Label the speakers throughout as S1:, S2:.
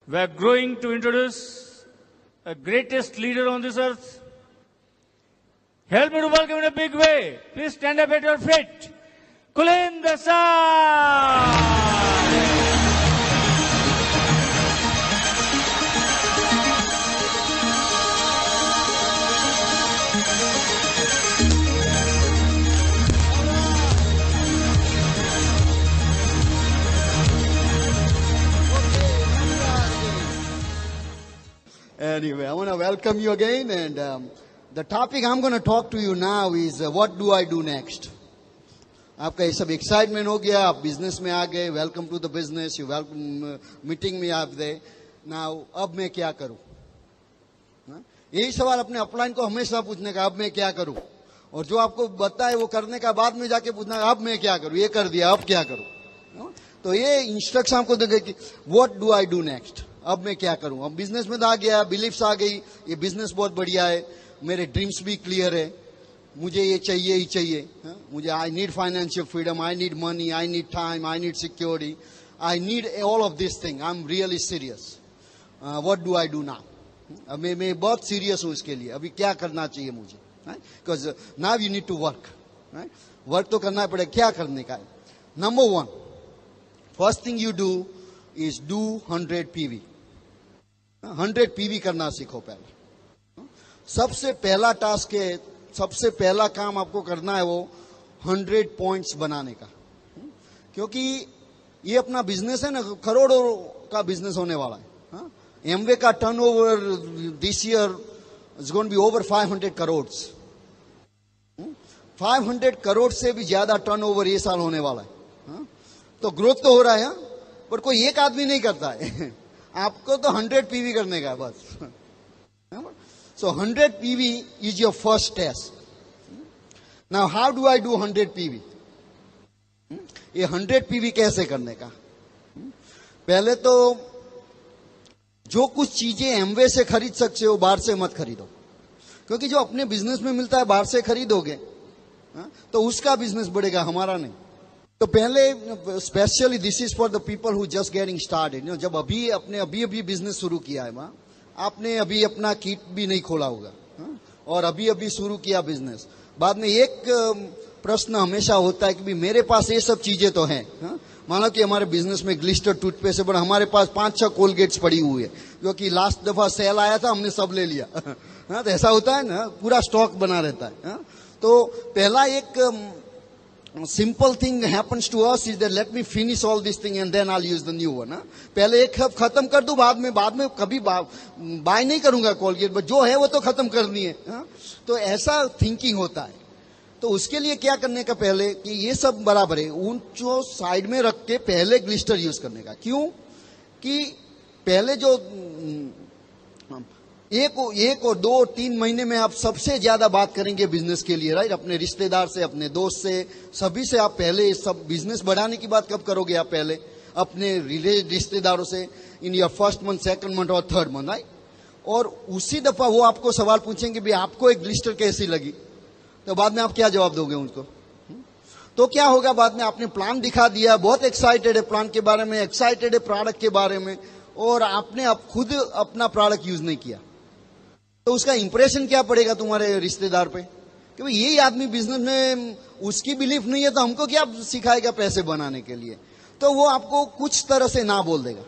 S1: We are growing to introduce a greatest leader on this earth. Help me to welcome in a big way. Please stand up at your feet. Kulin Desai.
S2: Anyway, I want to welcome you again, and the topic I'm going to talk to you now is what do I do next? आपका ये सब excitement हो गया, आप business में आ गए, welcome to the business, you welcome meeting में आप दे नाउ, अब मैं क्या करूं? यही सवाल अपने अपलाइन को हमेशा पूछने का, अब मैं क्या करूं? और जो आपको बताए वो करने का बाद में जाके पूछना, अब मैं क्या करूं? ये कर दिया, अब क्या करूं? तो ये इंस्ट्रक्शन आपको देंगे कि what do I do next, अब मैं क्या करूं? अब बिजनेस में तो आ गया, बिलीफ्स आ गई, ये बिजनेस बहुत बढ़िया है, मेरे ड्रीम्स भी क्लियर है, मुझे ये चाहिए ही चाहिए, मुझे I need financial freedom, I need money, I need time, I need security, I need all of this thing, I am really serious, what do I do now? अब मैं बहुत सीरियस हूं इसके लिए, अभी क्या करना चाहिए मुझे? Because now you need to work, work तो करना पड़ेगा, क्या करने का है? Number one, first thing you do is do 100 PV. 100 PV करना सीखो पहले. सबसे पहला टास्क है, सबसे पहला काम आपको करना है वो 100 पॉइंट्स बनाने का, क्योंकि ये अपना बिजनेस है ना, करोड़ों का बिजनेस होने वाला है. एमवे का turnover this year is going to be over 500 crore. 500 crore से भी ज्यादा टर्नओवर ये साल होने वाला है. तो ग्रोथ तो हो रहा है, पर कोई एक आदमी नहीं करता है. आपको तो 100 PV करने का है बस. So 100 PV is your first test. Now how do I do 100 PV? ये 100 PV कैसे करने का? पहले तो जो कुछ चीजें एमवे से खरीद सकते हो बाहर से मत खरीदो, क्योंकि जो अपने बिजनेस में मिलता है बाहर से खरीदोगे तो उसका बिजनेस बढ़ेगा, हमारा नहीं. तो पहले specially this is for the people who just getting started. जब अभी बिजनेस शुरू किया है वहां, आपने अभी अपना किट भी नहीं खोला होगा और अभी शुरू किया बिजनेस. बाद में एक प्रश्न हमेशा होता है कि भी मेरे पास ये सब चीजें तो हैं. मानो कि हमारे बिजनेस में ग्लिस्टर टूथपेस्ट है, बट हमारे पास 5-6 कोलगेट्स पड़ी हुई है, क्योंकि लास्ट दफा सेल आया था, हमने सब ले लिया. तो ऐसा होता है ना, पूरा स्टॉक बना रहता है. तो पहला एक simple thing happens to us is that let me finish all this thing and then I'll use the new one. पहले एक खत्म कर दूं, बाद में कभी बाय नहीं करूंगा कोलगेट, बट जो है वो तो खत्म करनी है. तो ऐसा थिंकिंग होता है. तो उसके लिए क्या करने का पहले कि ये सब बराबर है, उन जो साइड में रख के पहले ग्लिस्टर यूज करने का. क्यों? कि पहले जो एक और 2-3 महीने में आप सबसे ज्यादा बात करेंगे बिजनेस के लिए, राइट? अपने रिश्तेदार से, अपने दोस्त से, सभी से आप पहले सब बिजनेस बढ़ाने की बात कब करोगे? आप पहले अपने रिश्तेदारों से in your first month, second month और थर्ड मंथ, राइट? और उसी दफा वो आपको सवाल पूछेंगे भी आपको एक ग्लिस्टर कैसी लगी, तो बाद में आप क्या जवाब दोगे उनको? तो क्या होगा? बाद में आपने प्लान दिखा दिया, बहुत एक्साइटेड है प्लान के बारे में, एक्साइटेड है प्रोडक्ट के बारे में, और आपने अब खुद अपना प्रोडक्ट यूज नहीं किया, तो उसका इंप्रेशन क्या पड़ेगा तुम्हारे रिश्तेदार पे कि भाई यही आदमी बिजनेस में, उसकी बिलीफ नहीं है तो हमको क्या सिखाएगा पैसे बनाने के लिए? तो वो आपको कुछ तरह से ना बोल देगा.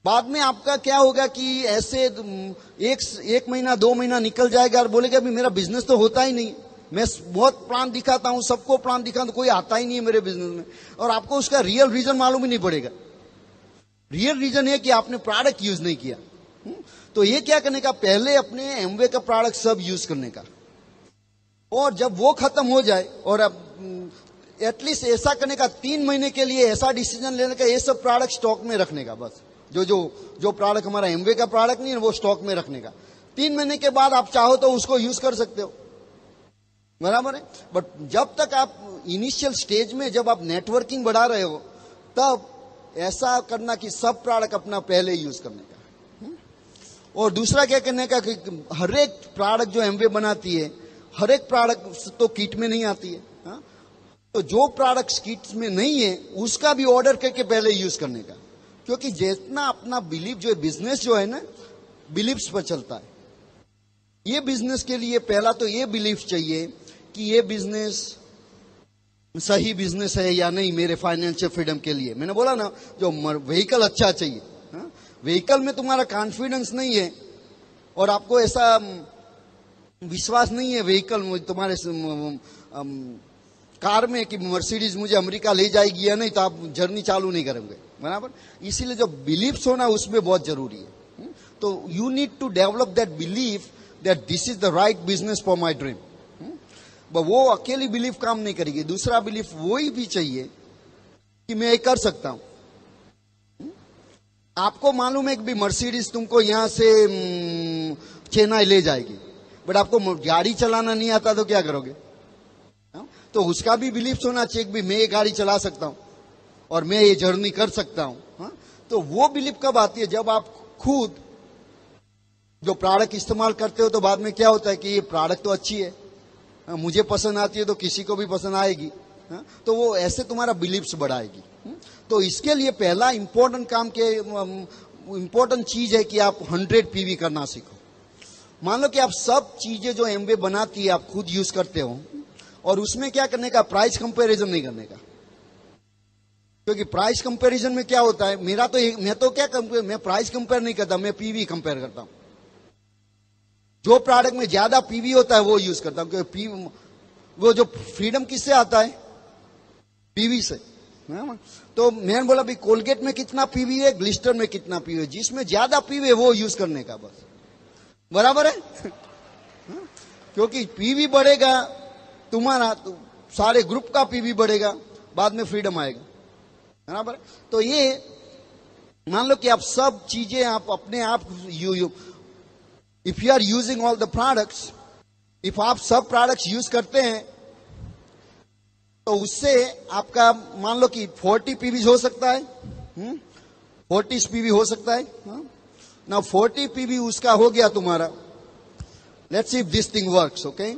S2: बाद में आपका क्या होगा कि ऐसे एक महीना 2 महीना निकल जाएगा और बोलेगा भी मेरा बिजनेस तो होता ही नहीं, मैं बहुत प्लान दिखाता हूं, सबको प्लान दिखाता हूं, कोई आता ही नहीं है मेरे बिजनेस में. और आपको उसका रियल रीजन मालूम ही नहीं पड़ेगा. रियल रीजन है कि आपने प्रोडक्ट यूज नहीं किया. तो ये क्या करने का? पहले अपने एमवे का प्रोडक्ट सब यूज करने का, और जब वो खत्म हो जाए, और अब एटलीस्ट ऐसा करने का 3 महीने के लिए ऐसा डिसीजन लेने का, ये सब प्रोडक्ट स्टॉक में रखने का. बस जो प्रोडक्ट हमारा एमवे का प्रोडक्ट नहीं है वो स्टॉक में रखने का. 3 महीने के बाद आप चाहो तो उसको यूज कर सकते हो, बराबर है. बट जब तक आप इनिशियल स्टेज में, जब आप नेटवर्किंग बढ़ा रहे हो, तब ऐसा करना कि सब प्रोडक्ट अपना पहले यूज करने का. और दूसरा क्या करने का कि हर एक प्रोडक्ट जो एमवे बनाती है, हर एक प्रोडक्ट तो किट में नहीं आती है. तो जो प्रोडक्ट किट में नहीं है उसका भी ऑर्डर करके पहले यूज करने का. क्योंकि जितना अपना बिलीफ जो है, बिजनेस जो है ना, बिलीफ्स पर चलता है। ये बिजनेस के लिए पहला तो ये बिलीफ चाहिए कि ये बिजनेस सही बिजनेस है या नहीं मेरे फाइनेंशियल फ्रीडम के लिए। मैंने बोला ना, जो व्हीकल अच्छा चाहिए, व्हीकल में तुम्हारा कॉन्फिडेंस नहीं है और आपको ऐसा विश्वास नहीं है व्हीकल तुम्हारे कार में कि मर्सिडीज मुझे अमेरिका ले जाएगी या नहीं, तो आप जर्नी चालू नहीं करेंगे, बराबर। इसीलिए जो बिलीफ्स होना उसमें बहुत जरूरी है। तो you need to develop that belief that this is the right business for my dream. वो अकेली बिलीफ काम नहीं करेगी। दूसरा बिलीफ वही भी चाहिए कि मैं ये कर सकता हूं। आपको मालूम है कि भी मर्सिडीज तुमको यहां से चेन्नई ले जाएगी, बट आपको गाड़ी चलाना नहीं आता तो क्या करोगे? तो उसका भी बिलीफ होना चाहिए कि मैं ये गाड़ी चला सकता हूं और मैं ये जर्नी कर सकता हूं। तो वो बिलीफ कब आती है? जब आप खुद जो प्रोडक्ट इस्तेमाल करते हो तो बाद में क्या होता है कि ये प्रोडक्ट तो अच्छी है, मुझे पसंद आती है तो किसी को भी पसंद आएगी, तो वो ऐसे तुम्हारा बिलीफ्स बढ़ाएगी। तो इसके लिए पहला इंपॉर्टेंट काम के इंपॉर्टेंट चीज है कि आप 100 पीवी करना सीखो। मान लो कि आप सब चीजें जो एमवे बनाती है आप खुद यूज करते हो, और उसमें क्या करने का, प्राइस कंपैरिजन नहीं करने का। क्योंकि प्राइस कंपैरिजन में क्या होता है, मैं प्राइस कंपेयर नहीं करता, मैं पीवी कंपेयर करता हूं। जो प्रोडक्ट में ज्यादा पीवी होता है वो यूज करता हूं, क्योंकि वो जो फ्रीडम किससे आता है? पीवी से। तो मैंने बोला भाई कोलगेट में कितना पीवी है, ग्लिस्टर में कितना पीवी है, जिसमें ज्यादा पीवी है वो यूज करने का, बस, बराबर है। क्योंकि पीवी बढ़ेगा तुम्हारा तो सारे ग्रुप का पीवी बढ़ेगा, बाद में फ्रीडम आएगा, बराबर। तो ये मान लो कि आप सब चीजें आप अपने आप if you are using all the products, if आप सब प्रोडक्ट्स यूज करते हैं तो उससे आपका मान लो कि 40 पीवी हो सकता है, 40 पीवी हो सकता है ना। 40 पीवी उसका हो गया तुम्हारा, let's see if this thing works, okay.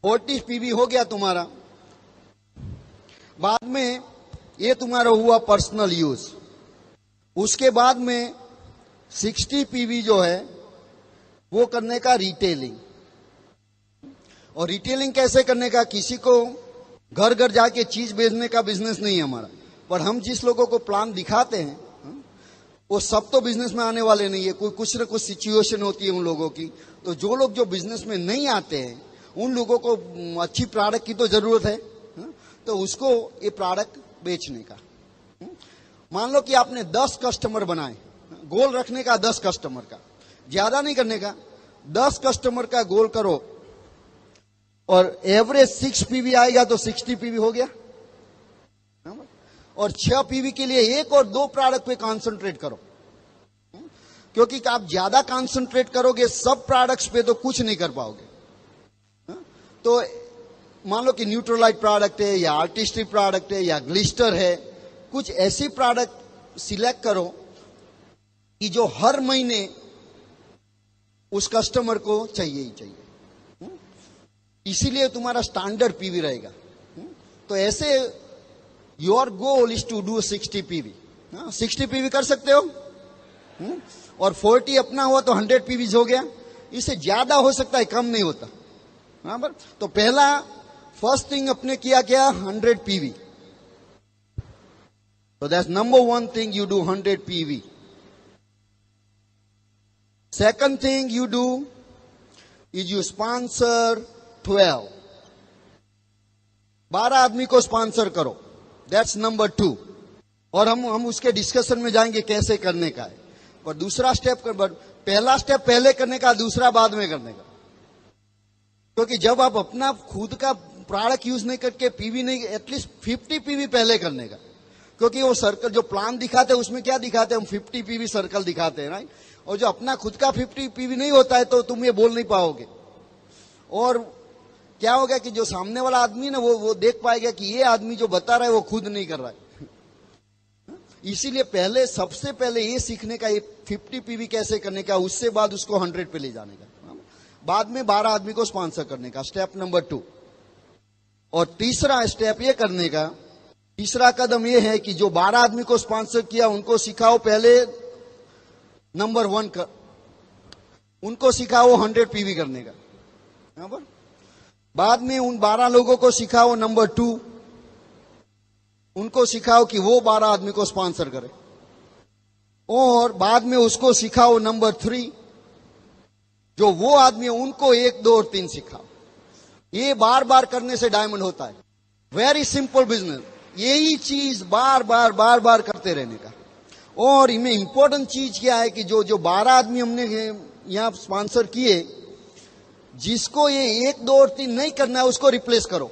S2: 40 PV हो गया तुम्हारा, बाद में ये तुम्हारा हुआ पर्सनल यूज। उसके बाद में 60 पीवी जो है वो करने का रिटेलिंग। और रिटेलिंग कैसे करने का? किसी को घर घर जाके चीज बेचने का बिजनेस नहीं है हमारा, पर हम जिस लोगों को प्लान दिखाते हैं वो सब तो बिजनेस में आने वाले नहीं है, कोई कुछ न कुछ सिचुएशन होती है उन लोगों की। तो जो लोग जो बिजनेस में नहीं आते हैं उन लोगों को अच्छी प्रोडक्ट की तो जरूरत है, तो उसको ये प्रोडक्ट बेचने का। मान लो कि आपने 10 कस्टमर बनाए, गोल रखने का 10 कस्टमर का, ज्यादा नहीं करने का, 10 कस्टमर का गोल करो और एवरेज 6 पीवी आएगा तो 60 पीवी हो गया। और 6 पीवी के लिए 1 और 2 प्रोडक्ट पे कंसंट्रेट करो, क्योंकि आप ज्यादा कंसंट्रेट करोगे सब प्रोडक्ट्स पे तो कुछ नहीं कर पाओगे। तो मान लो कि न्यूट्रलाइट प्रोडक्ट है या आर्टिस्टिक प्रोडक्ट है या ग्लिस्टर है, कुछ ऐसी प्रोडक्ट सिलेक्ट करो कि जो हर महीने उस कस्टमर को चाहिए ही चाहिए, इसीलिए तुम्हारा स्टैंडर्ड पीवी रहेगा। तो ऐसे your goal is to do 60 PV. 60 PV कर सकते हो, और 40 अपना हुआ तो 100 पीवी हो गया। इससे ज्यादा हो सकता है, कम नहीं होता, बराबर। तो पहला फर्स्ट थिंग अपने किया क्या? 100 PV. So that's number one thing, you do 100 PV. Second thing you do is you sponsor 12. 12 आदमी को स्पॉन्सर करो, that's number 2. और हम उसके डिस्कशन में जाएंगे कैसे करने का है। पर दूसरा स्टेप पहला स्टेप पहले करने का, दूसरा बाद में करने का। क्योंकि जब आप अपना खुद का प्रोडक्ट यूज नहीं करके पीवी नहीं, एटलीस्ट 50 पीवी पहले करने का। क्योंकि वो सर्कल जो प्लान दिखाते हैं उसमें क्या दिखाते हैं, हम 50 पीवी सर्कल दिखाते हैं, राइट। और जो अपना खुद का 50 पीवी नहीं होता है तो तुम ये बोल नहीं पाओगे। और क्या होगा कि जो सामने वाला आदमी ना वो देख पाएगा कि ये आदमी जो बता रहा है वो खुद नहीं कर रहा है। इसीलिए सबसे पहले ये सीखने का, ये 50 पीवी कैसे करने का, उससे बाद उसको 100 पे ले जाने का, बाद में 12 आदमी को स्पॉन्सर करने का, स्टेप नंबर 2। और तीसरा स्टेप ये करने का तीसरा कदम यह है कि जो 12 आदमी को स्पॉन्सर किया उनको सिखाओ पहले नंबर 1 कर, उनको सिखाओ 100 पीवी करने का। यहां पर बाद में उन 12 लोगों को सिखाओ नंबर 2, उनको सिखाओ कि वो 12 आदमी को स्पॉन्सर करे, और बाद में उसको सिखाओ नंबर 3, जो वो आदमी उनको 1, 2 और 3 सिखाओ। ये बार बार करने से डायमंड होता है। वेरी सिंपल बिजनेस, यही चीज बार बार करते रहने का। और इनमें इंपॉर्टेंट चीज क्या है कि जो 12 आदमी हमने यहां स्पॉन्सर किए, जिसको ये 1, 2 और 3 नहीं करना है उसको रिप्लेस करो।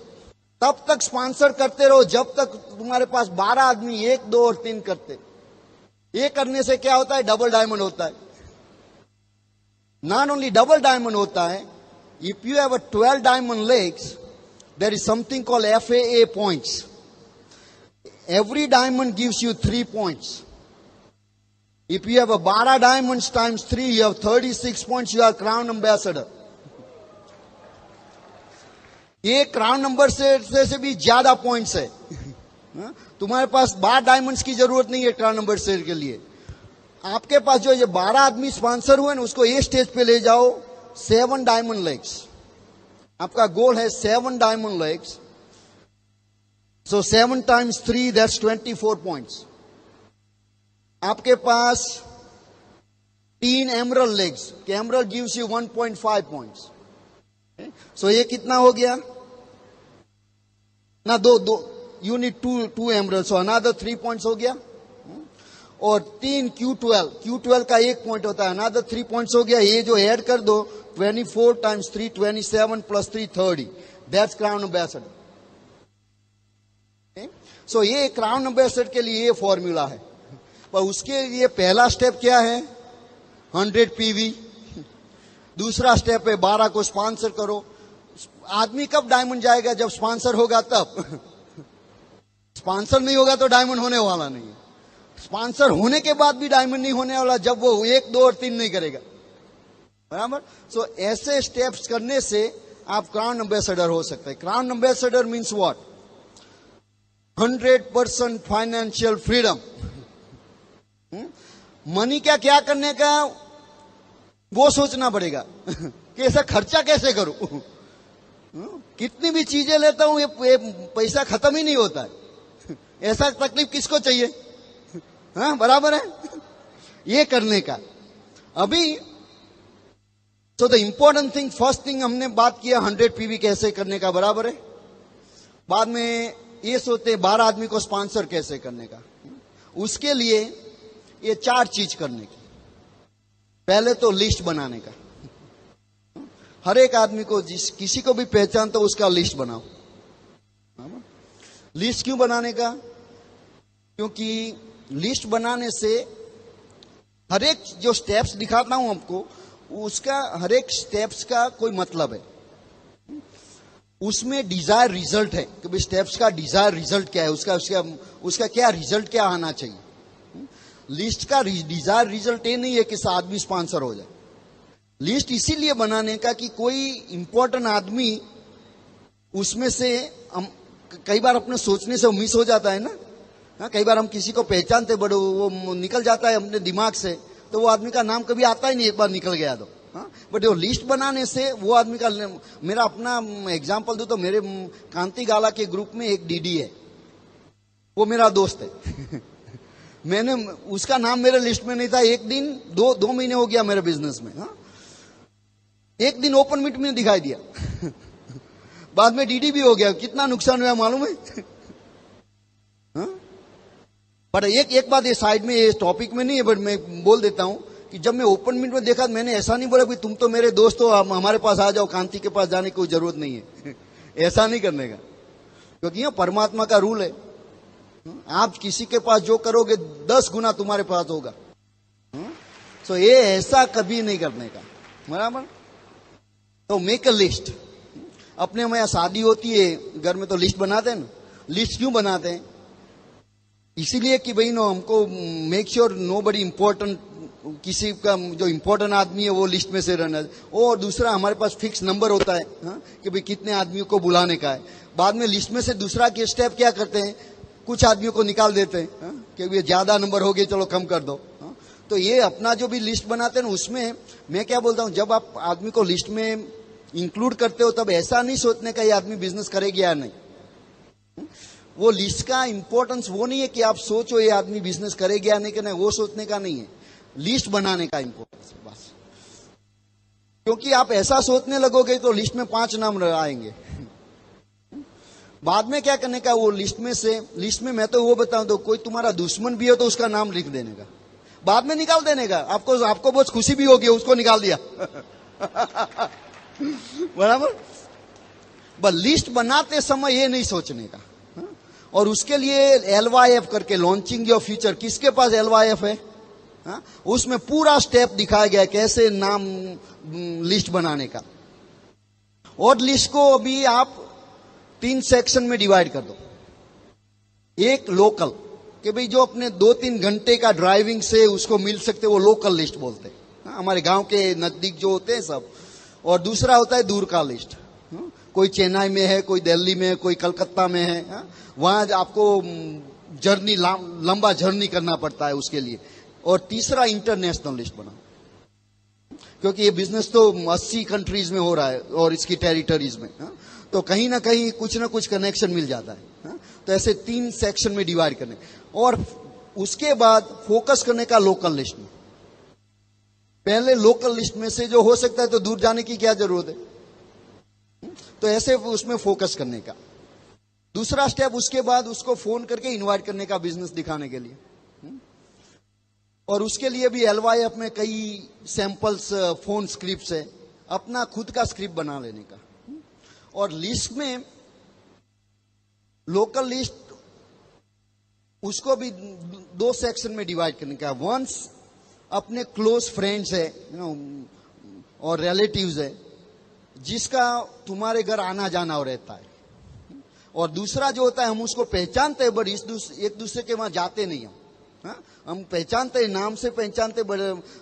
S2: तब तक स्पॉन्सर करते रहो जब तक तुम्हारे पास 12 आदमी 1, 2 और 3 करते। ये करने से क्या होता है? डबल डायमंड होता है। नॉट ओनली डबल डायमंड होता है, if you have 12 diamond legs, there is something called FAA points. Every diamond gives you 3 points. If you have a 12 diamonds times 3, you have 36 points. You are crown ambassador. ये crown number से भी ज्यादा points है। तुम्हारे पास 12 diamonds की जरूरत नहीं है क्राउन नंबर से के लिए। आपके पास जो ये 12 आदमी स्पॉन्सर हुए ना, उसको ये स्टेज पे ले जाओ 7 डायमंड लेग्स। आपका गोल है 7 diamond legs. So 7 times 3, that's 24 points. आपके पास 3 emerald legs, emerald gives you 1.5 points. So ये कितना हो गया ना? दो you need two emeralds, so another 3 points हो गया। और 3 Q12 का 1 पॉइंट होता है, another 3 points हो गया। ये जो ऐड कर दो 24 times 3, 27 plus 3, 30. That's crown ambassador. सो ये क्राउन एम्बेसडर के लिए ये फॉर्मूला है। पर उसके लिए पहला स्टेप क्या है? 100 पीवी। दूसरा स्टेप है 12 को स्पॉन्सर करो। आदमी कब डायमंड जाएगा? जब स्पॉन्सर होगा तब। स्पॉन्सर नहीं होगा तो डायमंड होने वाला नहीं है। स्पॉन्सर होने के बाद भी डायमंड नहीं होने वाला जब वो 1, 2 और 3 नहीं करेगा। बराबर। सो ऐसे स्टेप्स करने से आप क्राउन एम्बेसडर हो सकते हैं। Crown ambassador means what? 100% financial freedom. Money का क्या करने का वो सोचना पड़ेगा कि ऐसा खर्चा कैसे करूं। कितनी भी चीजें लेता हूं ये पैसा खत्म ही नहीं होता है। ऐसा तकलीफ किसको चाहिए? हाँ, बराबर है। ये करने का अभी तो the important thing, first thing हमने बात किया 100 पीवी कैसे करने का, बराबर है। बाद में ये सोचते 12 आदमी को स्पॉन्सर कैसे करने का। उसके लिए ये 4 चीज करने की। पहले तो लिस्ट बनाने का। हर एक आदमी को किसी को भी पहचान तो उसका लिस्ट बनाओ। लिस्ट क्यों बनाने का? क्योंकि लिस्ट बनाने से हर एक जो स्टेप्स दिखाता हूं आपको, उसका हर एक स्टेप्स का कोई मतलब है। उसमें डिजायर रिजल्ट है कि भाई स्टेप्स का डिजायर रिजल्ट क्या है, उसका क्या रिजल्ट क्या आना चाहिए। लिस्ट का डिजायर रिजल्ट ये नहीं है कि आदमी स्पॉन्सर हो जाए। लिस्ट इसीलिए बनाने का कि कोई इंपॉर्टेंट आदमी उसमें से कई बार अपने सोचने से मिस हो जाता है ना। हाँ, कई बार हम किसी को पहचानते बड़े वो निकल जाता है अपने दिमाग से, तो वो आदमी का नाम कभी आता ही नहीं, एक बार निकल गया तो। बट जो लिस्ट बनाने से वो आदमी का, मेरा अपना एग्जांपल दूं तो मेरे कांति गाला के ग्रुप में एक डीडी है, वो मेरा दोस्त है। मैंने उसका नाम मेरे लिस्ट में नहीं था। एक दिन 2 महीने हो गया मेरे बिजनेस में। हाँ, एक दिन ओपन मीट में दिखाई दिया। बाद में डीडी भी हो गया। कितना नुकसान हुआ मालूम है? हाँ? बट एक बात ये साइड में, ये टॉपिक में नहीं है, बट मैं बोल देता हूं कि जब मैं ओपन मीट में देखा, मैंने ऐसा नहीं बोला कि तुम तो मेरे दोस्त हो, हमारे पास आ जाओ, कांति के पास जाने की कोई जरूरत नहीं है। ऐसा नहीं करने का, क्योंकि यह परमात्मा का रूल है। आप किसी के पास जो करोगे 10 गुना तुम्हारे पास होगा। सो ये ऐसा कभी नहीं करने का, बराबर। तो मेक अ लिस्ट। अपने में शादी होती है घर में तो लिस्ट बनाते हैं ना। लिस्ट क्यों बनाते हैं? इसीलिए कि भाई नो हमको मेक श्योर नो बडी इंपॉर्टेंट, किसी का जो इंपॉर्टेंट आदमी है वो लिस्ट में से रहना। और दूसरा हमारे पास फिक्स नंबर होता है। हाँ? कि भाई कितने आदमियों को बुलाने का है। बाद में लिस्ट में से दूसरा के स्टेप क्या करते हैं, कुछ आदमियों को निकाल देते हैं, हाँ? कि ये ज्यादा नंबर हो गए, चलो कम कर दो, हाँ? तो ये अपना जो भी लिस्ट बनाते हैं ना, उसमें मैं क्या बोलता हूं, जब आप आदमी को लिस्ट में इंक्लूड करते हो तब ऐसा नहीं सोचने का ये आदमी बिजनेस करेगी या नहीं। वो लिस्ट का इंपॉर्टेंस वो नहीं है कि आप सोचो ये आदमी बिजनेस करेगा या नहीं, कि नहीं, वो सोचने का नहीं है, लिस्ट बनाने का इंपॉर्टेंस है बस। क्योंकि आप ऐसा सोचने लगोगे तो लिस्ट में 5 नाम आएंगे, बाद में क्या करने का, वो लिस्ट में मैं तो वो बताऊं, तो कोई तुम्हारा दुश्मन भी हो तो उसका नाम लिख देने का, बाद में निकाल देने का, आपको बहुत खुशी भी होगी उसको निकाल दिया। बराबर। बस लिस्ट बनाते समय ये नहीं सोचने का, हाँ? और उसके लिए LYF करके, लॉन्चिंग योर फ्यूचर, किसके पास LYF है, हाँ? उसमें पूरा स्टेप दिखाया गया कैसे नाम लिस्ट बनाने का। और लिस्ट को अभी आप 3 सेक्शन में डिवाइड कर दो। एक लोकल, कि भाई जो अपने 2-3 घंटे का ड्राइविंग से उसको मिल सकते, वो लोकल लिस्ट बोलते हैं, हमारे गांव के नजदीक जो होते हैं सब। और दूसरा होता है दूर का लिस्ट, कोई चेन्नई में है, कोई दिल्ली में है, कोई कलकत्ता में है, वहां आपको जर्नी, लंबा जर्नी करना पड़ता है उसके लिए। और तीसरा इंटरनेशनल लिस्ट बनाओ, क्योंकि ये बिजनेस तो 80 कंट्रीज में हो रहा है और इसकी टेरिटरीज में, तो कहीं ना कहीं कुछ ना कुछ कनेक्शन मिल जाता है। तो ऐसे 3 सेक्शन में डिवाइड करने, और उसके बाद फोकस करने का लोकल लिस्ट में। पहले लोकल लिस्ट में से जो हो सकता है तो दूर जाने की क्या जरूरत है, तो ऐसे उसमें फोकस करने का। दूसरा स्टेप, उसके बाद उसको फोन करके इनवाइट करने का बिजनेस दिखाने के लिए। और उसके लिए भी LYF में कई सैंपल्स फोन स्क्रिप्ट है, अपना खुद का स्क्रिप्ट बना लेने का। और लिस्ट में लोकल लिस्ट, उसको भी 2 सेक्शन में डिवाइड करने का। वंस अपने क्लोज फ्रेंड्स है, और रिलेटिव्स है, जिसका तुम्हारे घर आना जाना रहता है। और दूसरा जो होता है, हम उसको पहचानते हैं बट एक दूसरे के वहां जाते नहीं हम, हम पहचानते हैं, नाम से पहचानते, बट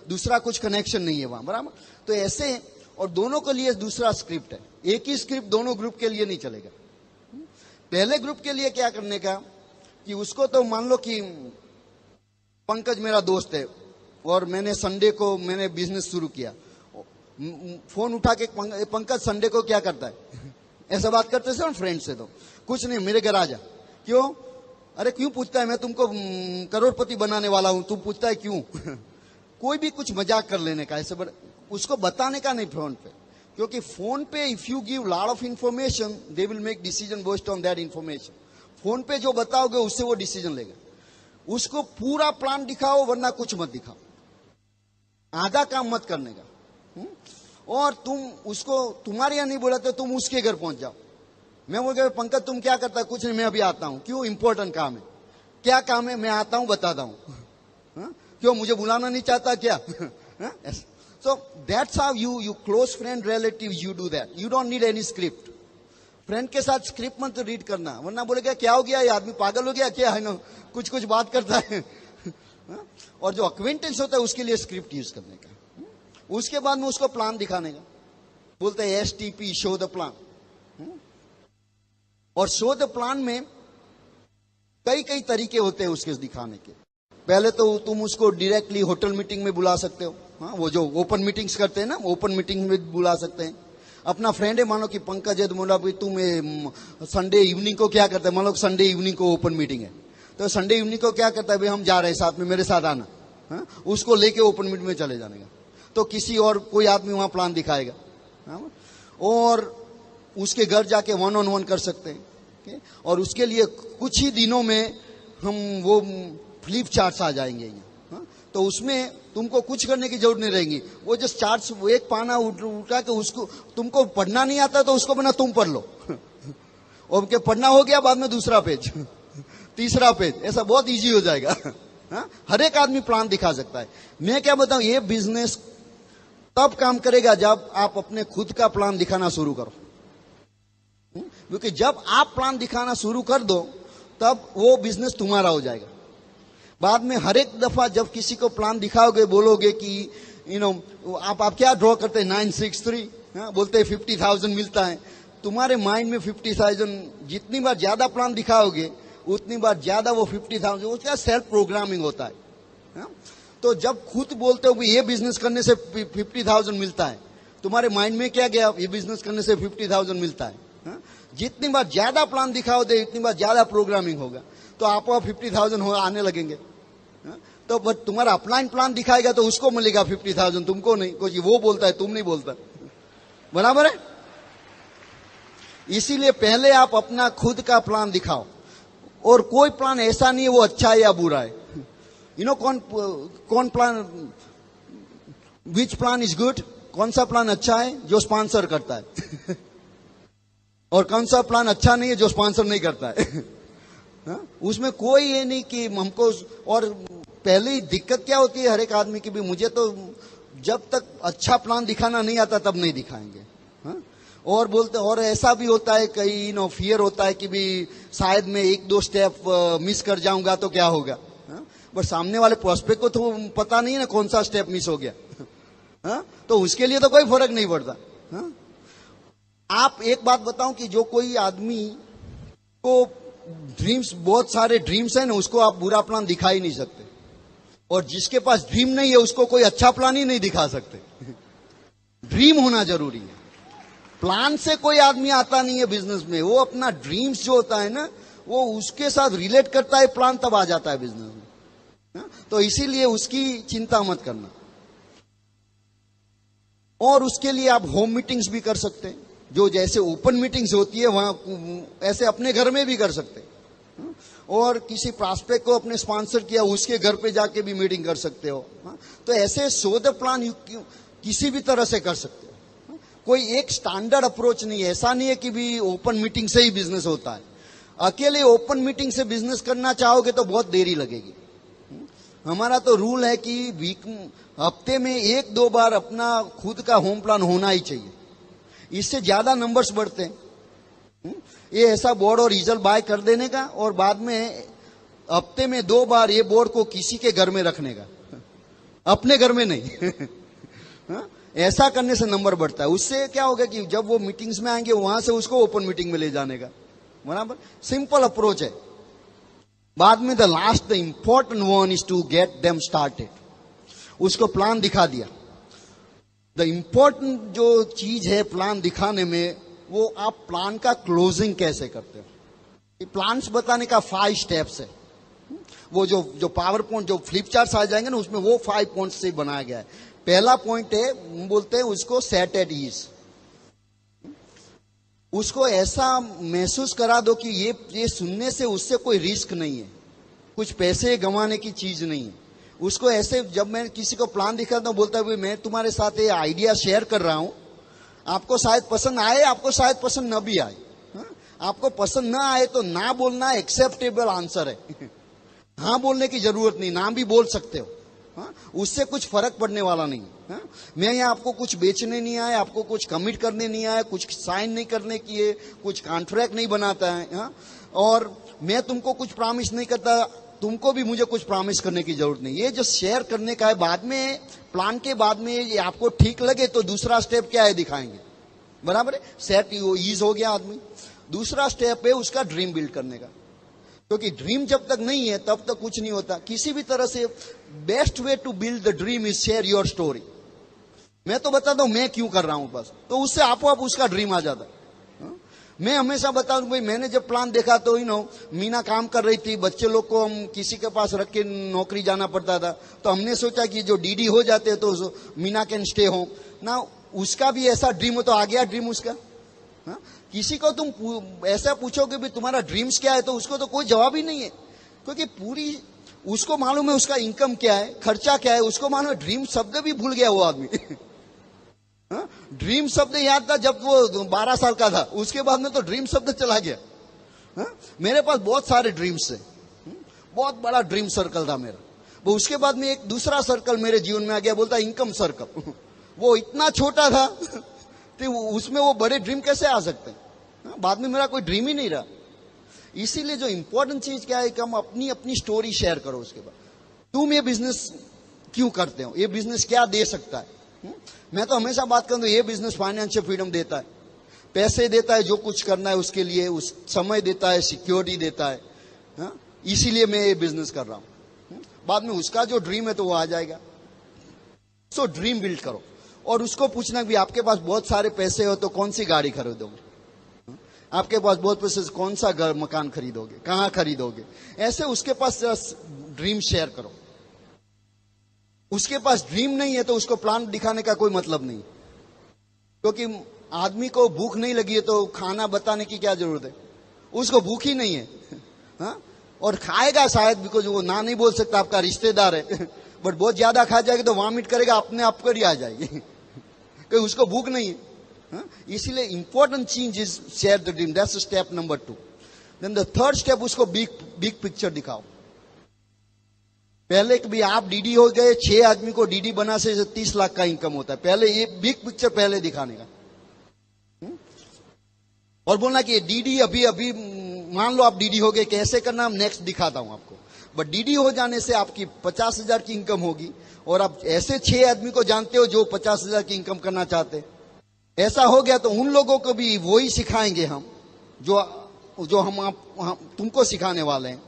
S2: दूसरा कुछ कनेक्शन नहीं है वहां, बराबर। तो ऐसे, और दोनों के लिए दूसरा स्क्रिप्ट है, एक ही स्क्रिप्ट दोनों ग्रुप के लिए नहीं चलेगा। पहले ग्रुप के लिए क्या करने का, कि उसको तो मान लो कि पंकज मेरा दोस्त है और मैंने संडे को मैंने बिजनेस शुरू किया, फोन उठा के पंकज संडे को क्या करता है, ऐसा बात करते थे फ्रेंड से, तो कुछ नहीं, मेरे घर आ जा। क्यों? अरे क्यों पूछता है, मैं तुमको करोड़पति बनाने वाला हूं, तुम पूछता है क्यों? कोई भी कुछ मजाक कर लेने का, ऐसे उसको बताने का नहीं फोन पे, क्योंकि फोन पे if you give lot of information they will make decision based on that information. Phone पे जो बताओगे उससे वो डिसीजन लेगा। उसको पूरा प्लान दिखाओ, वरना कुछ मत दिखाओ, आधा काम मत करने का। और तुम उसको, तुम्हारे यहाँ नहीं बोला तो तुम उसके घर पहुंच जाओ। मैं बोल गया पंकज तुम क्या करता है, कुछ नहीं, मैं अभी आता हूं। क्यों? इंपॉर्टेंट काम है। क्या काम है? मैं आता हूं, बताता हूं। क्यों, मुझे बुलाना नहीं चाहता क्या? So that's how you close friend relative you do that. You don't need any script. Friend के साथ स्क्रिप्ट मत रीड करना, वरना बोलेगा क्या हो गया, ये आदमी पागल हो गया क्या, है ना, कुछ कुछ बात करता है। और जो अक्वेंटेंस होता है उसके लिए स्क्रिप्ट यूज करने का। उसके बाद में उसको प्लान दिखाने का, बोलते हैं STP, शो द प्लान। और शो द प्लान में कई कई तरीके होते हैं उसके दिखाने के। पहले तो तुम उसको डायरेक्टली होटल मीटिंग में बुला सकते हो, हाँ, वो जो ओपन मीटिंग्स करते हैं ना, ओपन मीटिंग में बुला सकते हैं। अपना फ्रेंड है, मानो कि पंकज है, तो बोला भाई तुम संडे इवनिंग को क्या करते हैं, मान लो संडे इवनिंग को ओपन मीटिंग है, तो संडे इवनिंग को क्या करता है, भाई हम जा रहे हैं साथ में, मेरे साथ आना, हाँ? उसको लेके ओपन मीटिंग में चले जाने का। तो किसी और कोई आदमी वहां प्लान दिखाएगा, हाँ? और उसके घर जाके 1-on-1 कर सकते हैं। और उसके लिए कुछ ही दिनों में हम वो फ्लिप चार्ट्स आ जाएंगे, हाँ? तो उसमें तुमको कुछ करने की जरूरत नहीं रहेगी। वो जस्ट चार्ट्स, वो एक पाना उठा के, उसको तुमको पढ़ना नहीं आता तो उसको बना तुम पढ़ लो। और के पढ़ना हो गया, बाद में दूसरा पेज, तीसरा पेज, ऐसा बहुत इजी हो जाएगा। हाँ? हर एक आदमी प्लान दिखा सकता है। मैं क्या बताऊं, ये बिजनेस तब काम करेगा जब आप अपने खुद का प्लान दिखाना शुरू करो। क्योंकि जब आप प्लान दिखाना शुरू कर दो तब वो बिजनेस तुम्हारा हो जाएगा। बाद में हर एक दफा जब किसी को प्लान दिखाओगे, बोलोगे कि आप क्या ड्रॉ करते हैं, 963, बोलते हैं 50,000 मिलता है, तुम्हारे माइंड में 50,000, जितनी बार ज्यादा प्लान दिखाओगे उतनी बार ज्यादा वो 50,000, वो क्या सेल्फ प्रोग्रामिंग होता है। हाँ? तो जब खुद बोलते हो कि ये बिजनेस करने से 50,000 मिलता है, तुम्हारे माइंड में क्या गया, ये बिजनेस करने से 50,000 मिलता है। हाँ? जितनी बार ज्यादा प्लान दिखाओ दे, इतनी बार ज्यादा प्रोग्रामिंग होगा, तो आपको 50,000 आने लगेंगे। हाँ? तो बट तुम्हारा अपलाइन प्लान दिखाएगा तो उसको मिलेगा 50,000, तुमको नहीं, क्योंकि वो बोलता है, तुम नहीं बोलता। बराबर है। इसीलिए पहले आप अपना खुद का प्लान दिखाओ, और कोई प्लान ऐसा नहीं है वो अच्छा है या बुरा है। कौन plan, which plan is good, कौन सा प्लान अच्छा है, जो स्पॉन्सर करता है और कौन सा प्लान अच्छा नहीं है जो स्पॉन्सर नहीं करता है। हाँ? उसमें कोई ये नहीं कि हमको, और पहले ही दिक्कत क्या होती है हर एक आदमी की भी, मुझे तो जब तक अच्छा प्लान दिखाना नहीं आता तब नहीं दिखाएंगे। हाँ? और बोलते, और ऐसा भी होता है कई फियर होता है कि भी शायद मैं 1-2 स्टेप मिस कर जाऊंगा तो क्या होगा। हाँ? बट सामने वाले प्रोस्पेक्ट को तो पता नहीं है ना कौन सा स्टेप मिस हो गया। हाँ? तो उसके लिए तो कोई फर्क नहीं पड़ता। हाँ? आप एक बात बताऊं कि जो कोई आदमी को ड्रीम्स, बहुत सारे ड्रीम्स है ना, उसको आप बुरा प्लान दिखा ही नहीं सकते, और जिसके पास ड्रीम नहीं है उसको कोई अच्छा प्लान ही नहीं दिखा सकते। ड्रीम होना जरूरी है। प्लान से कोई आदमी आता नहीं है बिजनेस में, वो अपना ड्रीम्स जो होता है ना, वो उसके साथ रिलेट करता है, प्लान तब आ जाता है बिजनेस में। हाँ? तो इसीलिए उसकी चिंता मत करना। और उसके लिए आप होम मीटिंग्स भी कर सकते हैं, जो जैसे ओपन मीटिंग्स होती है वहां, ऐसे अपने घर में भी कर सकते हैं। और किसी प्रॉस्पेक्ट को अपने स्पॉन्सर किया, उसके घर पे जाके भी मीटिंग कर सकते हो। तो ऐसे सो द प्लान किसी भी तरह से कर सकते हो। कोई एक स्टैंडर्ड अप्रोच नहीं है। ऐसा नहीं है कि भी ओपन मीटिंग से ही बिजनेस होता है। अकेले ओपन मीटिंग से बिजनेस करना चाहोगे तो बहुत देरी लगेगी। हमारा तो रूल है कि हफ्ते में 1-2 बार अपना खुद का होम प्लान होना ही चाहिए। इससे ज्यादा नंबर्स बढ़ते हैं। ये ऐसा बोर्ड और ईजल बाय कर देने का, और बाद में हफ्ते में 2 बार ये बोर्ड को किसी के घर में रखने का, अपने घर में नहीं। ऐसा करने से नंबर बढ़ता है। उससे क्या होगा कि जब वो मीटिंग्स में आएंगे वहां से उसको ओपन मीटिंग में ले जाने का। बराबर, सिंपल अप्रोच है। बाद में the last, the important one is to get them started. उसको प्लान दिखा दिया। द इंपॉर्टेंट जो चीज है प्लान दिखाने में, वो आप प्लान का क्लोजिंग कैसे करते हो। प्लान्स बताने का 5 स्टेप्स है। वो जो पावर पॉइंट, जो फ्लिप चार्ट्स आ जाएंगे ना, उसमें वो 5 पॉइंट्स से बनाया गया है। पहला पॉइंट है, बोलते हैं उसको सेट एट ईज। उसको ऐसा महसूस करा दो कि ये सुनने से उससे कोई रिस्क नहीं है, कुछ पैसे गंवाने की चीज नहीं है। उसको ऐसे, जब मैं किसी को प्लान दिखाता हूं, बोलता है मैं तुम्हारे साथ ये आइडिया शेयर कर रहा हूं, आपको शायद पसंद आए, आपको शायद पसंद न भी आए। आपको पसंद ना आए तो ना बोलना एक्सेप्टेबल आंसर है। हाँ बोलने की जरूरत नहीं, ना भी बोल सकते हो। उससे कुछ फर्क पड़ने वाला नहीं। मैं यहाँ आपको कुछ बेचने नहीं आया, आपको कुछ कमिट करने नहीं आया, कुछ साइन नहीं करने की है, कुछ कॉन्ट्रैक्ट नहीं बनाता है। और मैं तुमको कुछ प्रॉमिस नहीं करता, तुमको भी मुझे कुछ प्रॉमिस करने की जरूरत नहीं। ये जो शेयर करने का है, बाद में प्लान के बाद में ये आपको ठीक लगे तो दूसरा स्टेप क्या है दिखाएंगे। बराबर है, सेट ईज हो गया आदमी। दूसरा स्टेप है उसका ड्रीम बिल्ड करने का, क्योंकि ड्रीम जब तक नहीं है तब तक कुछ नहीं होता। किसी भी तरह से best way to build the dream is share your story. मैं तो बताता हूं मैं क्यों कर रहा हूं बस, तो उससे आपो आप उसका ड्रीम आ जाता है। मैं हमेशा बता दूं भाई, मैंने जब प्लान देखा तो मीना काम कर रही थी, बच्चे लोग को हम किसी के पास रख के नौकरी जाना पड़ता था, तो हमने सोचा कि जो डीडी हो जाते तो मीना कैन स्टे होम ना। उसका भी ऐसा ड्रीम हो तो आ गया ड्रीम उसका। किसी को तुम ऐसा पूछोगे भी तुम्हारा ड्रीम्स क्या है, तो उसको तो कोई जवाब ही नहीं है, क्योंकि पूरी उसको मालूम है उसका इनकम क्या है, खर्चा क्या है, उसको मालूम है। ड्रीम शब्द भी भूल गया वो आदमी। ड्रीम शब्द याद था जब वो 12 साल का था, उसके बाद में तो ड्रीम शब्द चला गया। मेरे पास बहुत सारे ड्रीम्स है, बहुत बड़ा ड्रीम सर्कल था मेरा। वो उसके बाद में एक दूसरा सर्कल मेरे जीवन में आ गया, बोलता इनकम सर्कल। वो इतना छोटा था तो उसमें वो बड़े ड्रीम कैसे आ सकते हैं। बाद में मेरा कोई ड्रीम ही नहीं रहा। इसीलिए जो इंपॉर्टेंट चीज क्या है कि हम अपनी अपनी स्टोरी शेयर करो। उसके बाद तुम ये बिजनेस क्यों करते हो, ये बिजनेस क्या दे सकता है। मैं तो हमेशा बात करता हूं, ये बिजनेस फाइनेंशियल फ्रीडम देता है, पैसे देता है जो कुछ करना है उसके लिए, उस समय देता है, सिक्योरिटी देता है, हाँ? इसीलिए मैं ये बिजनेस कर रहा हूं। बाद में उसका जो ड्रीम है तो वो आ जाएगा। सो ड्रीम बिल्ड करो और उसको पूछना कि आपके पास बहुत सारे पैसे हो तो कौन सी गाड़ी खरीदोगे, आपके पास बहुत पैसे कौन सा घर मकान खरीदोगे, कहां खरीदोगे। ऐसे उसके पास ड्रीम शेयर करो। उसके पास ड्रीम नहीं है तो उसको प्लान दिखाने का कोई मतलब नहीं, क्योंकि आदमी को भूख नहीं लगी है तो खाना बताने की क्या जरूरत है, उसको भूख ही नहीं है। हाँ? और खाएगा शायद, बिकॉज वो ना नहीं बोल सकता, आपका रिश्तेदार है। बट बहुत ज्यादा खा जाएगा तो वॉमिट करेगा, अपने आप कर ही आ जाएगी, क्योंकि उसको भूख नहीं है। इसीलिए इंपॉर्टेंट चीज is share the dream, that's step number 2। Then the third step, उसको बिग पिक्चर दिखाओ। पहले भी आप डीडी हो गए, 6 आदमी को डीडी बना से 30 लाख का इनकम होता है। पहले ये बिग पिक्चर पहले दिखाने का और बोलना कि डीडी अभी अभी मान लो आप डीडी हो गए, कैसे करना नेक्स्ट दिखाता हूं आपको। बट डीडी हो जाने से आपकी 50,000 की इनकम होगी और आप ऐसे 6 आदमी को जानते हो जो 50,000 की इनकम करना चाहते। ऐसा हो गया तो उन लोगों को भी वही सिखाएंगे हम जो हम तुमको सिखाने वाले हैं।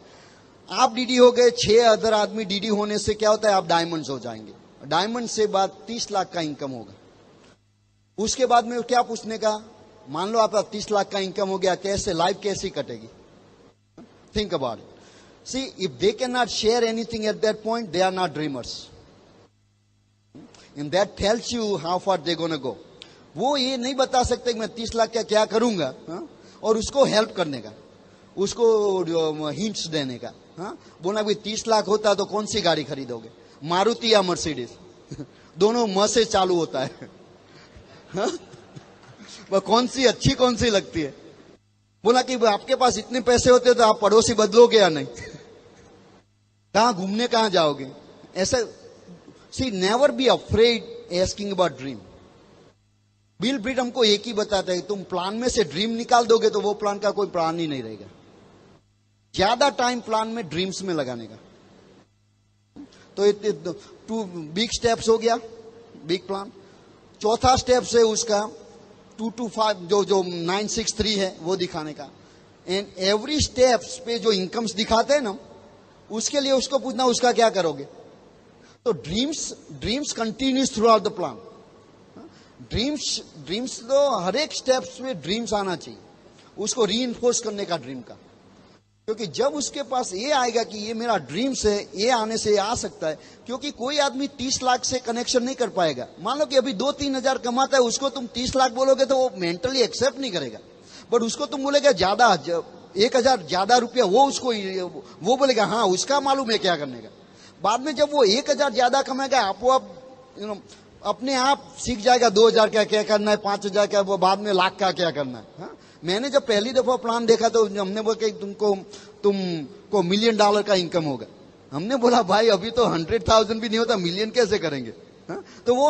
S2: आप डीडी हो गए, 6 अदर आदमी डीडी होने से क्या होता है, आप डायमंड्स हो जाएंगे। डायमंड से बाद 30 लाख का इनकम होगा। उसके बाद में क्या पूछने का, मान लो आपका 30 लाख का इनकम हो गया, कैसे लाइफ कैसी कटेगी। Think about it. See, if they can not share anything at that point, they are not dreamers. In that tells you how far they gonna go. वो ये नहीं बता सकते कि मैं 30 लाख का क्या करूंगा, और उसको हेल्प करने का, उसको हिंट्स देने का। बोला भाई 30 लाख होता तो कौन सी गाड़ी खरीदोगे, मारुति या मर्सिडीज? दोनों म से चालू होता है। वह कौन सी अच्छी, कौन सी लगती है? बोला कि आपके पास इतने पैसे होते तो आप पड़ोसी बदलोगे या नहीं? कहां घूमने कहां जाओगे? ऐसा सी, never be afraid asking about dream. Bill Britt हमको एक ही बताता है, तुम प्लान में से ड्रीम निकाल दोगे तो वो प्लान का कोई प्लान ही नहीं रहेगा। ज्यादा टाइम प्लान में ड्रीम्स में लगाने का। तो 2 बिग स्टेप्स हो गया, बिग प्लान। चौथा स्टेप से उसका 2 to 5 जो 963 है वो दिखाने का। एंड एवरी स्टेप्स पे जो इनकम्स दिखाते हैं ना, उसके लिए उसको पूछना उसका क्या करोगे। तो dreams continuous through out the plan. Dreams तो हर एक स्टेप्स में ड्रीम्स आना चाहिए, उसको रीइंफोर्स करने का ड्रीम का। क्योंकि जब उसके पास ये आएगा कि ये मेरा ड्रीम्स है, ये आने से आ सकता है। क्योंकि कोई आदमी 30 लाख से कनेक्शन नहीं कर पाएगा। मान लो कि अभी 2-3 हजार कमाता है, उसको तुम 30 लाख बोलोगे तो वो मेंटली एक्सेप्ट नहीं करेगा। बट उसको तुम बोलेगा ज्यादा 1,000 ज्यादा रुपया, वो बोलेगा हाँ उसका मालूम है क्या करने का। बाद में जब वो 1,000 ज्यादा कमाएगा, आप अपने आप सीख जाएगा 2,000 का क्या करना है, 5,000 का, वो बाद में लाख का क्या करना है। मैंने जब पहली दफा प्लान देखा तो हमने बोला कि तुमको $1 मिलियन का इनकम होगा। हमने बोला भाई अभी तो 100,000 भी नहीं होता, मिलियन कैसे करेंगे। तो वो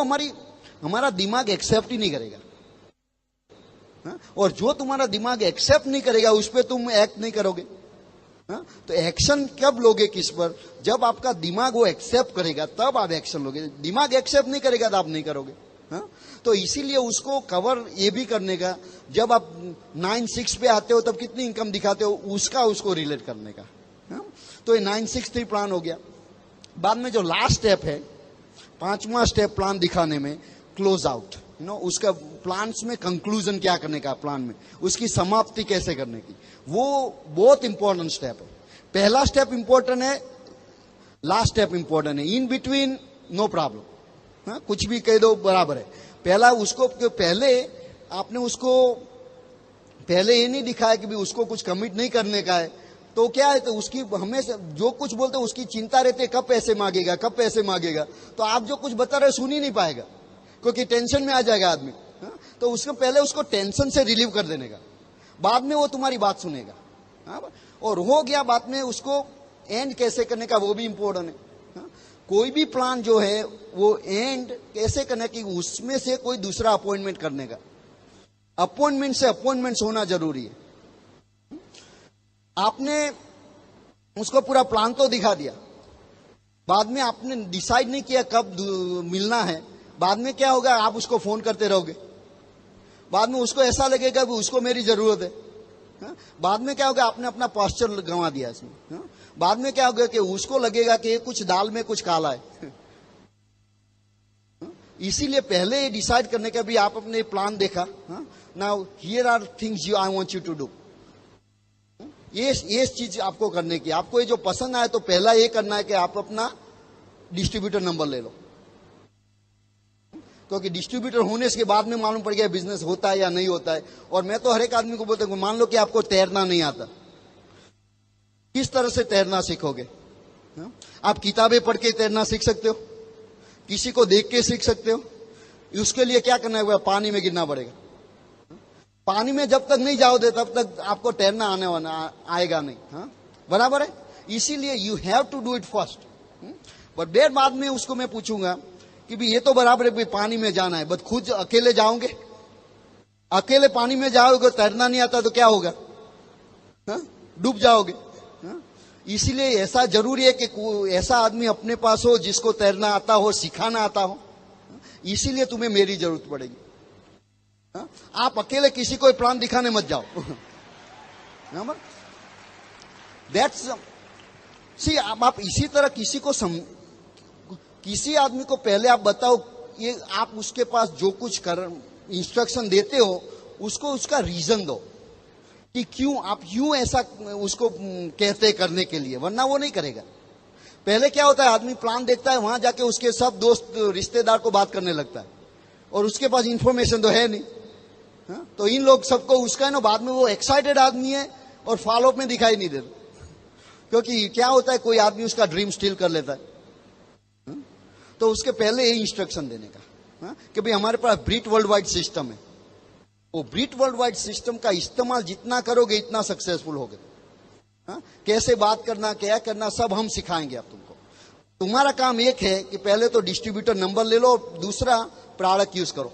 S2: हमारा दिमाग एक्सेप्ट ही नहीं करेगा। और जो तुम्हारा दिमाग एक्सेप्ट नहीं करेगा उस पर तुम एक्ट नहीं करोगे। तो एक्शन कब लोगे किस पर, जब आपका दिमाग वो एक्सेप्ट करेगा तब आप एक्शन लोगे। दिमाग एक्सेप्ट नहीं करेगा तो आप नहीं करोगे। तो इसीलिए उसको कवर ये भी करने का, जब आप 9-6 पे आते हो तब कितनी इनकम दिखाते हो उसको रिलेट करने का। तो ये 963 प्लान हो गया। बाद में जो लास्ट स्टेप है, 5वां स्टेप प्लान दिखाने में, क्लोज आउट। उसका प्लान्स में कंक्लूजन क्या करने का, प्लान में उसकी समाप्ति कैसे करने की, वो बहुत इंपॉर्टेंट स्टेप है। पहला स्टेप इंपॉर्टेंट है, लास्ट स्टेप इंपॉर्टेंट है। इन बिटवीन नो प्रॉब्लम, कुछ भी कह दो बराबर है। पहला उसको पहले आपने उसको पहले ये नहीं दिखाया कि भी उसको कुछ कमिट नहीं करने का है, तो क्या है, तो उसकी हमेशा जो कुछ बोलते उसकी चिंता रहती है, कब पैसे मांगेगा, कब पैसे मांगेगा। तो आप जो कुछ बता रहे सुन ही नहीं पाएगा, क्योंकि टेंशन में आ जाएगा आदमी। तो उसको पहले उसको टेंशन से रिलीव कर देने का, बाद में वो तुम्हारी बात सुनेगा। और हो गया, बाद में उसको एंड कैसे करने का वो भी इंपॉर्टेंट है। कोई भी प्लान जो है वो एंड कैसे करना कि उसमें से कोई दूसरा अपॉइंटमेंट करने का, अपॉइंटमेंट से अपॉइंटमेंट्स होना जरूरी है। आपने उसको पूरा प्लान तो दिखा दिया, बाद में आपने डिसाइड नहीं किया कब मिलना है। बाद में क्या होगा, आप उसको फोन करते रहोगे, बाद में उसको ऐसा लगेगा कि उसको मेरी जरूरत है। हाँ? बाद में क्या होगा, आपने अपना पॉस्चर गंवा दिया इसमें। हाँ? बाद में क्या होगा कि उसको लगेगा कि ये कुछ दाल में कुछ काला है। हाँ? इसीलिए पहले डिसाइड करने का भी आप अपने प्लान देखा, now here are things you I want you to do. ये चीज आपको करने की, आपको ये जो पसंद आए तो पहला ये करना है कि आप अपना डिस्ट्रीब्यूटर नंबर ले लो, क्योंकि डिस्ट्रीब्यूटर होने के बाद में मालूम पड़ गया बिजनेस होता है या नहीं होता है। और मैं तो हर एक आदमी को बोलता हूं, मान लो कि आपको तैरना नहीं आता, किस तरह से तैरना सीखोगे? आप किताबें पढ़ के तैरना सीख सकते हो, किसी को देख के सीख सकते हो। उसके लिए क्या करना है, पानी में गिरना पड़ेगा। पानी में जब तक नहीं जाओगे तब तक आपको तैरना आने वाला आएगा नहीं। हाँ, बराबर है। इसीलिए you have to do it first. But देर बाद में उसको मैं पूछूंगा कि भी ये तो बराबर है, भी पानी में जाना है, बट खुद अकेले जाओगे, अकेले पानी में जाओगे, तैरना नहीं आता तो क्या होगा? डूब जाओगे। इसीलिए ऐसा जरूरी है कि ऐसा आदमी अपने पास हो जिसको तैरना आता हो, सिखाना आता हो। इसीलिए तुम्हें मेरी जरूरत पड़ेगी। आप अकेले किसी को प्लान दिखाने मत जाओ। दैट्स सी, आप इसी तरह किसी आदमी को पहले आप बताओ, ये आप उसके पास जो कुछ इंस्ट्रक्शन देते हो उसको उसका रीजन दो कि क्यों आप यूं ऐसा उसको कहते करने के लिए, वरना वो नहीं करेगा। पहले क्या होता है, आदमी प्लान देखता है, वहां जाके उसके सब दोस्त रिश्तेदार को बात करने लगता है और उसके पास इंफॉर्मेशन तो है नहीं। तो इन लोग सबको उसका है ना, बाद में वो एक्साइटेड आदमी है और फॉलोअप में दिखाई नहीं देता, क्योंकि क्या होता है, कोई आदमी उसका ड्रीम स्टील कर लेता है। तो उसके पहले ये इंस्ट्रक्शन देने का कि भाई हमारे पास ब्रीट वर्ल्ड वाइड सिस्टम है, वो ब्रीट वर्ल्ड वाइड सिस्टम का इस्तेमाल जितना करोगे इतना सक्सेसफुल होगे। कैसे बात करना, क्या करना, सब हम सिखाएंगे आप तुमको। तुम्हारा काम एक है कि पहले तो डिस्ट्रीब्यूटर नंबर ले लो, दूसरा प्रोडक्ट यूज करो,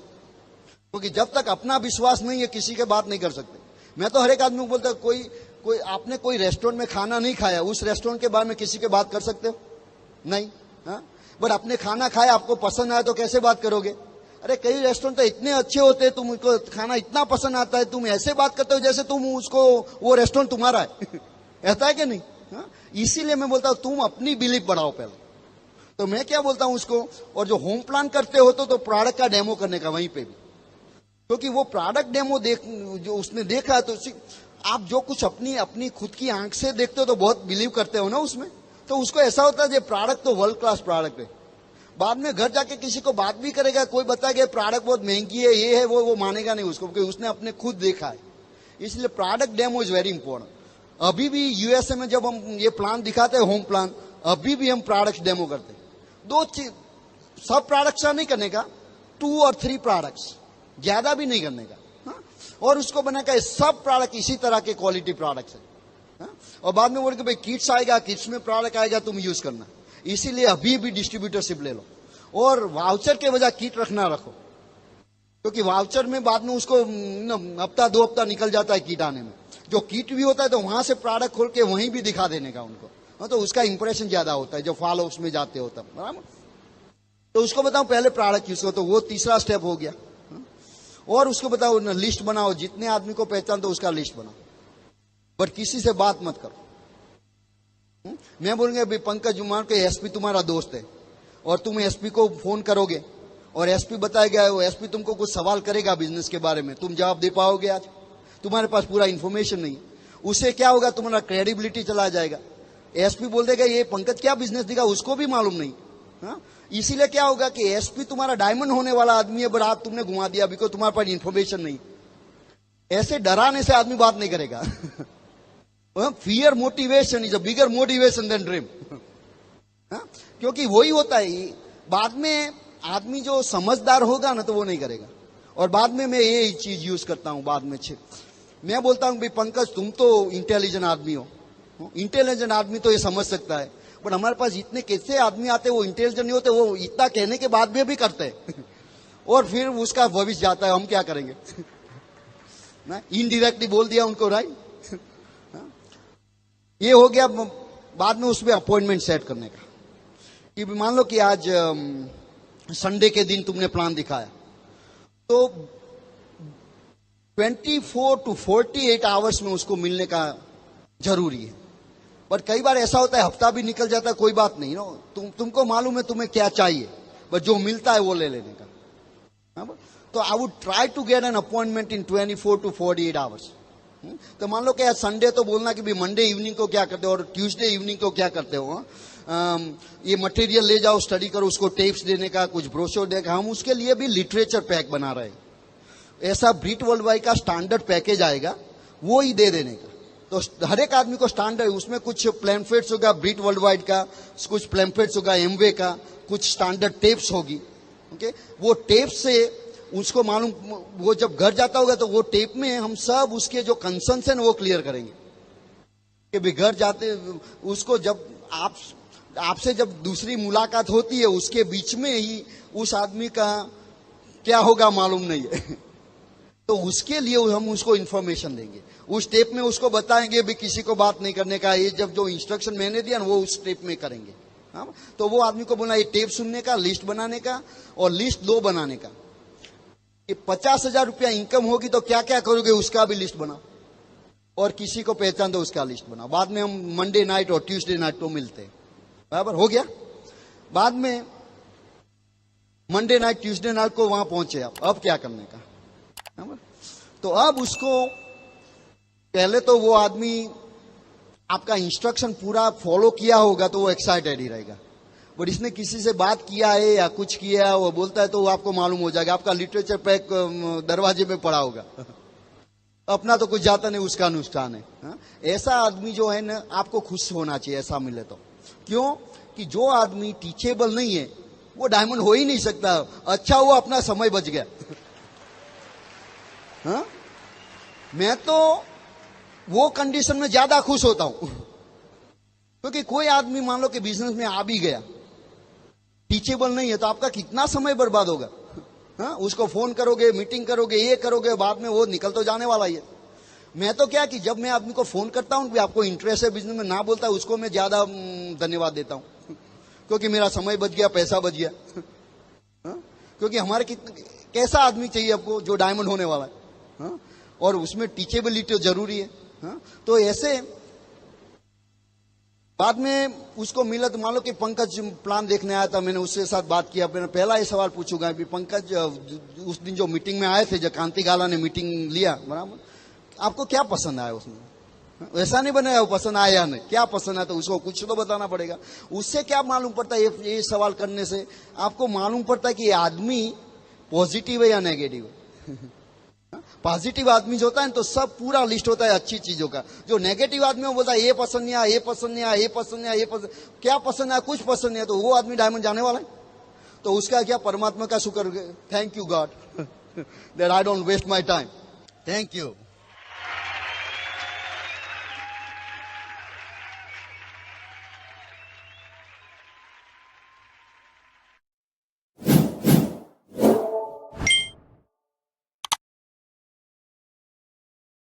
S2: क्योंकि जब तक अपना विश्वास नहीं है किसी के बात नहीं कर सकते। मैं तो हर एक आदमी को बोलता हूं, कोई आपने कोई रेस्टोरेंट में खाना नहीं खाया, उस रेस्टोरेंट के बारे में किसी के बात कर सकते हो? नहीं। बट आपने खाना खाया, आपको पसंद आया, तो कैसे बात करोगे? अरे कई रेस्टोरेंट तो इतने अच्छे होते हैं, तुमको खाना इतना पसंद आता है, तुम ऐसे बात करते हो जैसे तुम उसको, वो रेस्टोरेंट तुम्हारा है। ऐसा है कि नहीं? इसीलिए मैं बोलता हूं तुम अपनी बिलीफ बढ़ाओ पहले। तो मैं क्या बोलता हूं उसको, और जो होम प्लान करते हो तो प्रोडक्ट का डेमो करने का वहीं पे भी, क्योंकि वो प्रोडक्ट डेमो जो उसने देखा, तो आप जो कुछ अपनी खुद की आंख से देखते हो तो बहुत बिलीव करते हो ना उसमें, तो उसको ऐसा होता है, ये प्रोडक्ट तो वर्ल्ड क्लास प्रोडक्ट है। बाद में घर जाके किसी को बात भी करेगा, कोई बताएगा प्रोडक्ट बहुत महंगी है, ये है, वो मानेगा नहीं उसको, क्योंकि उसने अपने खुद देखा है। इसलिए product demo is very important. अभी भी यूएसए में जब हम ये प्लान दिखाते हैं, होम प्लान, अभी भी हम प्रोडक्ट डेमो करते हैं। दो चीज, सब प्रोडक्ट्स नहीं करने का, 2 और 3 प्रोडक्ट्स, ज्यादा भी नहीं करने का। और उसको बनाकर सब प्रोडक्ट इसी तरह के क्वालिटी प्रोडक्ट्स है। और बाद में बोल के भाई किट्स आएगा, किट्स में प्रोडक्ट आएगा, तुम यूज करना। इसीलिए अभी भी डिस्ट्रीब्यूटरशिप ले लो, और वाउचर के वजह किट रखना रखो, क्योंकि वाउचर में बाद में उसको हफ्ता 2 हफ्ता निकल जाता है किट आने में। जो किट भी होता है तो वहां से प्रोडक्ट खोल के वहीं भी दिखा देने का उनको, तो उसका इंप्रेशन ज्यादा होता है जो फॉलो उसमें जाते होता है, बराबर। तो उसको बताओ पहले प्रोडक्ट यूज करो, तो वो तीसरा स्टेप हो गया। और उसको बताओ लिस्ट बनाओ, जितने आदमी को पहचान तो उसका लिस्ट बनाओ, बट किसी से बात मत करो। मैं बोलूंगा भाई पंकज जुमान के एसपी तुम्हारा दोस्त है, और तुम एसपी को फोन करोगे और एसपी बताएगा, वो एसपी तुमको कुछ सवाल करेगा बिजनेस के बारे में, तुम जवाब दे पाओगे? आज तुम्हारे पास पूरा इंफॉर्मेशन नहीं है। उससे क्या होगा, तुम्हारा क्रेडिबिलिटी चला जाएगा। एसपी बोल देगा ये पंकज क्या बिजनेस देगा, उसको भी मालूम नहीं। इसीलिए क्या होगा कि एसपी तुम्हारा डायमंड होने वाला आदमी है, बट तुमने घुमा दिया बिकॉज तुम्हारे पास इंफॉर्मेशन नहीं। ऐसे डराने से आदमी बात नहीं करेगा। Fear motivation is a bigger motivation than dream. क्योंकि वही होता है, बाद में आदमी जो समझदार होगा ना तो वो नहीं करेगा। और बाद में मैं ये चीज यूज करता हूं, बाद में मैं बोलता हूं भाई पंकज तुम तो इंटेलिजेंट आदमी हो, इंटेलिजेंट आदमी तो ये समझ सकता है, बट हमारे पास इतने कैसे आदमी आते हैं वो इंटेलिजेंट नहीं होते, वो इतना कहने के बाद भी करते हैं। और फिर उसका भविष्य जाता है, हम क्या करेंगे? इनडायरेक्टली बोल दिया उनको, राइट। ये हो गया। बाद में उसमें अपॉइंटमेंट सेट करने का, कि मान लो कि आज संडे के दिन तुमने प्लान दिखाया, तो 24 to 48 आवर्स में उसको मिलने का जरूरी है। बट कई बार ऐसा होता है हफ्ता भी निकल जाता है, कोई बात नहीं नो, तुमको मालूम है तुम्हें क्या चाहिए, बट जो मिलता है वो ले लेने का। तो I would try to get an appointment in 24 to 48 hours. तो मान लो कि आज संडे तो बोलना कि भाई मंडे इवनिंग को क्या करते हो और ट्यूसडे इवनिंग को क्या करते हो। ये मटेरियल ले जाओ, स्टडी करो, उसको टेप्स देने का, कुछ ब्रोशर देने का। हम उसके लिए भी लिटरेचर पैक बना रहे हैं। ऐसा ब्रिट वर्ल्ड वाइड का स्टैंडर्ड पैकेज आएगा, वो ही दे देने का। तो हर एक आदमी को स्टैंडर्ड, उसमें कुछ प्लेम्फलेट्स होगा ब्रिट वर्ल्ड वाइड का, कुछ प्लेम्फलेट्स होगा एमवे का, कुछ स्टैंडर्ड टेप्स होगी। ओके, वो टेप से उसको मालूम, वो जब घर जाता होगा तो वो टेप में हम सब उसके जो कंसर्न्स हैं वो क्लियर करेंगे कि भाई घर जाते उसको जब आपसे जब दूसरी मुलाकात होती है उसके बीच में ही उस आदमी का क्या होगा मालूम नहीं है। तो उसके लिए हम उसको इंफॉर्मेशन देंगे, उस टेप में उसको बताएंगे भी किसी को बात नहीं करने का, ये जब जो इंस्ट्रक्शन मैंने दिया ना वो उस टेप में करेंगे। हाँ, तो वो आदमी को बोला ये टेप सुनने का, लिस्ट बनाने का और लिस्ट 2 बनाने का। ये 50,000 रुपया इनकम होगी तो क्या क्या करोगे उसका भी लिस्ट बनाओ, और किसी को पहचान दो उसका लिस्ट बनाओ। बाद में हम मंडे नाइट और ट्यूसडे नाइट तो मिलते हैं, बराबर हो गया। बाद में मंडे नाइट ट्यूसडे नाइट को वहां पहुंचे अब क्या करने का। तो अब उसको पहले तो वो आदमी आपका इंस्ट्रक्शन पूरा फॉलो किया होगा तो वो एक्साइटेड ही रहेगा। बट इसने किसी से बात किया है या कुछ किया है वो बोलता है तो वो आपको मालूम हो जाएगा, आपका लिटरेचर पैक दरवाजे में पड़ा होगा। अपना तो कुछ जाता नहीं, उसका नुकसान है। हाँ? ऐसा आदमी जो है ना आपको खुश होना चाहिए ऐसा मिले तो। क्यों कि जो आदमी टीचेबल नहीं है वो डायमंड हो ही नहीं सकता। अच्छा हुआ अपना समय बच गया। हाँ? मैं तो वो कंडीशन में ज्यादा खुश होता हूं क्योंकि कोई आदमी मान लो कि बिजनेस में आ भी गया, टीचेबल नहीं है तो आपका कितना समय बर्बाद होगा। हाँ? उसको फोन करोगे, मीटिंग करोगे, ये करोगे, बाद में वो निकल तो जाने वाला ही है। मैं तो क्या कि जब मैं आदमी को फोन करता हूं कि आपको इंटरेस्ट है बिजनेस में, ना बोलता उसको मैं ज्यादा धन्यवाद देता हूं क्योंकि मेरा समय बच गया, पैसा बच गया। हाँ? क्योंकि हमारे कैसा आदमी चाहिए आपको जो डायमंड होने वाला है। हाँ? और उसमें टीचेबिलिटी जरूरी है। हाँ? तो ऐसे बाद में उसको मिला तो मान लो कि पंकज प्लान देखने आया था, मैंने उसके साथ बात किया। मैंने पहला ये सवाल पूछूंगा कि पंकज उस दिन जो मीटिंग में आए थे, जब कांति गाला ने मीटिंग लिया, बराबर, आपको क्या पसंद आया उसमें? ऐसा नहीं बनाया वो पसंद आया या नहीं, क्या पसंद आया तो उसको कुछ तो बताना पड़ेगा। उससे क्या मालूम पड़ता है, ये सवाल करने से आपको मालूम पड़ता है कि ये आदमी पॉजिटिव है या नेगेटिव है। पॉजिटिव आदमी जो होता है तो सब पूरा लिस्ट होता है अच्छी चीजों का। जो नेगेटिव आदमी वो बोलता है ये पसंद नहीं आया, ये पसंद नहीं आया, ये पसंद नहीं आया, ये पसंद, क्या पसंद आया, कुछ पसंद नहीं आया, तो वो आदमी डायमंड जाने वाला है। तो उसका क्या परमात्मा का शुक्र, thank you God that I don't waste my time. Thank you.